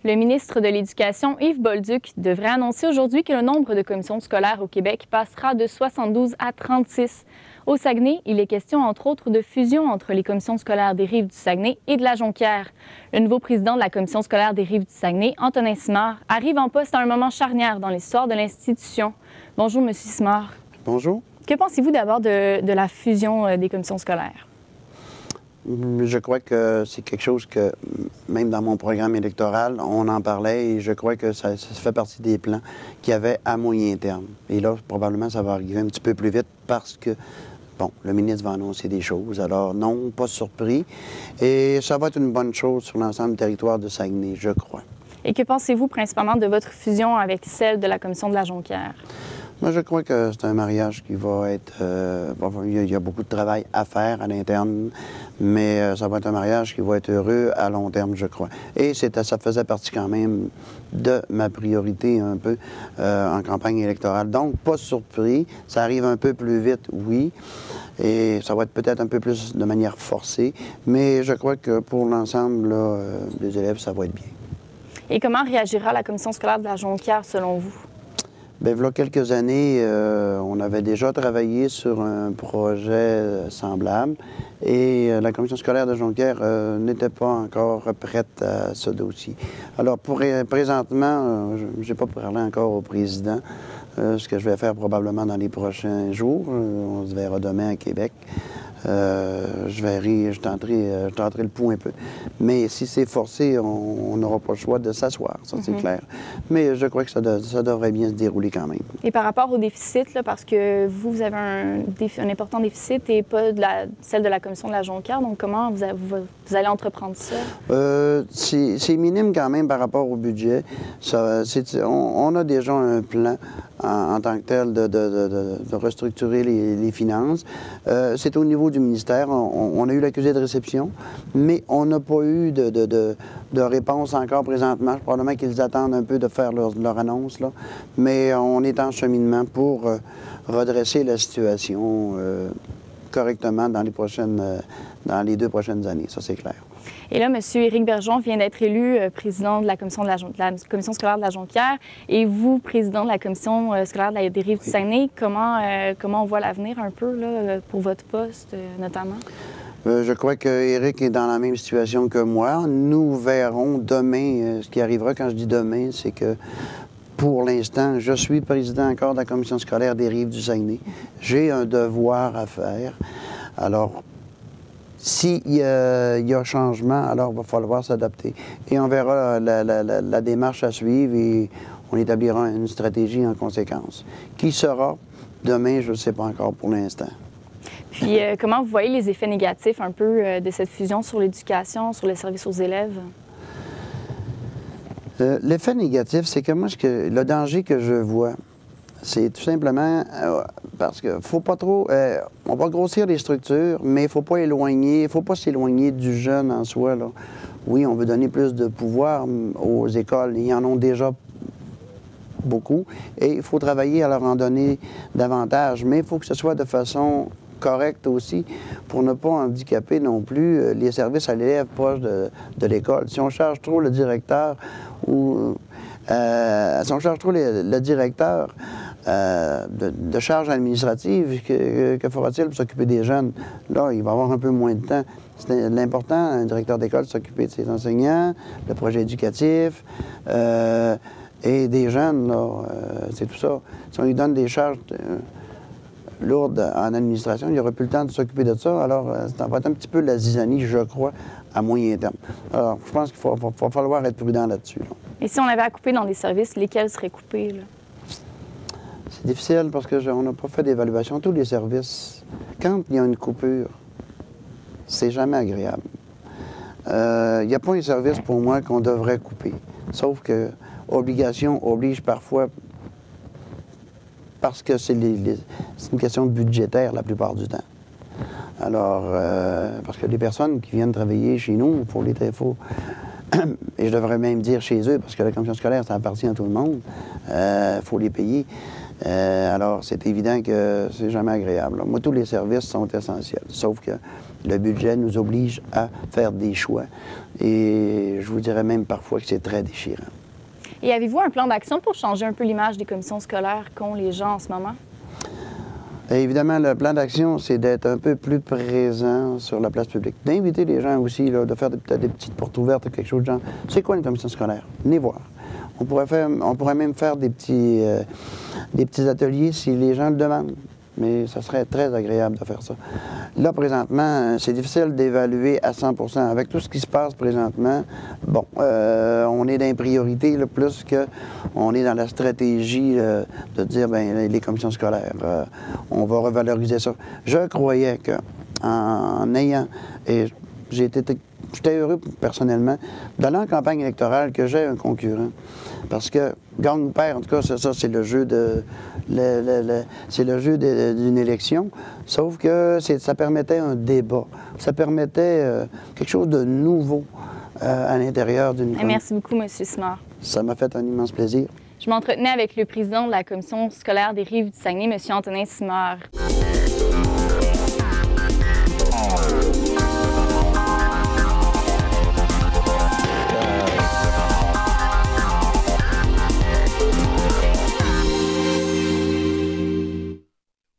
Le ministre de l'Éducation, Yves Bolduc, devrait annoncer aujourd'hui que le nombre de commissions scolaires au Québec passera de 72 à 36. Au Saguenay, il est question, entre autres, de fusion entre les commissions scolaires des Rives du Saguenay et de la Jonquière. Le nouveau président de la commission scolaire des Rives du Saguenay, Antonin Simard, arrive en poste à un moment charnière dans l'histoire de l'institution. Bonjour, M. Simard. Bonjour. Que pensez-vous d'abord de la fusion des commissions scolaires? Je crois que c'est quelque chose que, même dans mon programme électoral, on en parlait et je crois que ça fait partie des plans qu'il y avait à moyen terme. Et là, probablement, ça va arriver un petit peu plus vite parce que, bon, le ministre va annoncer des choses. Alors, non, pas surpris. Et ça va être une bonne chose sur l'ensemble du territoire de Saguenay, je crois. Et que pensez-vous principalement de votre fusion avec celle de la commission de la Jonquière? Moi, je crois que c'est un mariage qui va être... il y a beaucoup de travail à faire à l'interne, mais ça va être un mariage qui va être heureux à long terme, je crois. Et ça faisait partie quand même de ma priorité un peu en campagne électorale. Donc, pas surpris. Ça arrive un peu plus vite, oui. Et ça va être peut-être un peu plus de manière forcée, mais je crois que pour l'ensemble des élèves, ça va être bien. Et comment réagira la commission scolaire de la Jonquière, selon vous? Bien, il y a quelques années, on avait déjà travaillé sur un projet semblable et la commission scolaire de Jonquière n'était pas encore prête à ce dossier. Alors, présentement, je n'ai pas parlé encore au président, ce que je vais faire probablement dans les prochains jours. On se verra demain à Québec. Je tenterai le pouls un peu. Mais si c'est forcé, on n'aura pas le choix de s'asseoir, ça c'est clair. Mais je crois que ça devrait bien se dérouler quand même. Et par rapport au déficit, là, parce que vous avez un important déficit et pas celle de la commission de la Jonquière, donc comment vous allez entreprendre ça? C'est minime quand même par rapport au budget. On a déjà un plan en tant que tel de restructurer les finances. C'est au niveau du ministère. On a eu l'accusé de réception, mais on n'a pas eu de réponse encore présentement. Probablement qu'ils attendent un peu de faire leur annonce, là. Mais on est en cheminement pour redresser la situation correctement dans les 2 prochaines années. Ça, c'est clair. Et là, M. Éric Bergeron vient d'être élu président de la commission scolaire de la Jonquière et vous, président de la commission scolaire des Rives du Saguenay. Comment on voit l'avenir un peu là, pour votre poste, notamment? Je crois qu'Éric est dans la même situation que moi. Nous verrons demain. Ce qui arrivera quand je dis demain, c'est que pour l'instant, je suis président encore de la commission scolaire des Rives du Saguenay. J'ai un devoir à faire. Alors, s'il y a changement, alors il va falloir s'adapter. Et on verra la démarche à suivre et on établira une stratégie en conséquence. Qui sera demain, je ne sais pas encore pour l'instant. Puis, comment vous voyez les effets négatifs un peu de cette fusion sur l'éducation, sur les services aux élèves? L'effet négatif, c'est que moi, le danger que je vois, c'est tout simplement parce que faut pas trop... on va grossir les structures, mais il faut pas s'éloigner du jeune en soi, là. Oui, on veut donner plus de pouvoir aux écoles. Ils en ont déjà beaucoup. Et il faut travailler à leur en donner davantage. Mais il faut que ce soit de façon correcte aussi pour ne pas handicaper non plus les services à l'élève proche de l'école. Si on charge trop le directeur ou... si on charge trop le directeur de charges administratives, que fera-t-il pour s'occuper des jeunes? Là, il va avoir un peu moins de temps. C'est l'important, un directeur d'école, de s'occuper de ses enseignants, le projet éducatif, et des jeunes, là, c'est tout ça. Si on lui donne des charges lourdes en administration, il n'y aura plus le temps de s'occuper de ça. Alors, ça va être un petit peu la zizanie, je crois, à moyen terme. Alors, je pense qu'il va falloir être prudent là-dessus. Là. Et si on avait à couper dans des services, lesquels seraient coupés, là? C'est difficile parce qu'on n'a pas fait d'évaluation. Tous les services, quand il y a une coupure, c'est jamais agréable. Il n'y a pas un service pour moi qu'on devrait couper. Sauf que obligation oblige parfois parce que c'est une question budgétaire la plupart du temps. Alors, parce que les personnes qui viennent travailler chez nous, et je devrais même dire chez eux, parce que la commission scolaire, ça appartient à tout le monde, il faut les payer. Alors, c'est évident que c'est jamais agréable, là. Moi, tous les services sont essentiels, sauf que le budget nous oblige à faire des choix. Et je vous dirais même parfois que c'est très déchirant. Et avez-vous un plan d'action pour changer un peu l'image des commissions scolaires qu'ont les gens en ce moment? Et évidemment, le plan d'action, c'est d'être un peu plus présent sur la place publique. D'inviter les gens aussi, là, de faire peut-être des petites portes ouvertes ou quelque chose de genre. C'est quoi une commission scolaire? Venez voir. On pourrait même faire des petits ateliers si les gens le demandent. Mais ça serait très agréable de faire ça. Là, présentement, c'est difficile d'évaluer à 100 % avec tout ce qui se passe présentement. Bon, on est dans les priorités, là, plus qu'on est dans la stratégie de dire, bien, les commissions scolaires, on va revaloriser ça. Je croyais qu'en ayant, et j'étais heureux personnellement d'aller en campagne électorale que j'ai un concurrent. Parce que gagne ou perd, en tout cas, ça c'est le jeu d'une élection. Sauf que ça permettait un débat. Ça permettait quelque chose de nouveau à l'intérieur d'une commission. Merci beaucoup, M. Simard. Ça m'a fait un immense plaisir. Je m'entretenais avec le président de la commission scolaire des Rives du Saguenay, M. Antonin Simard.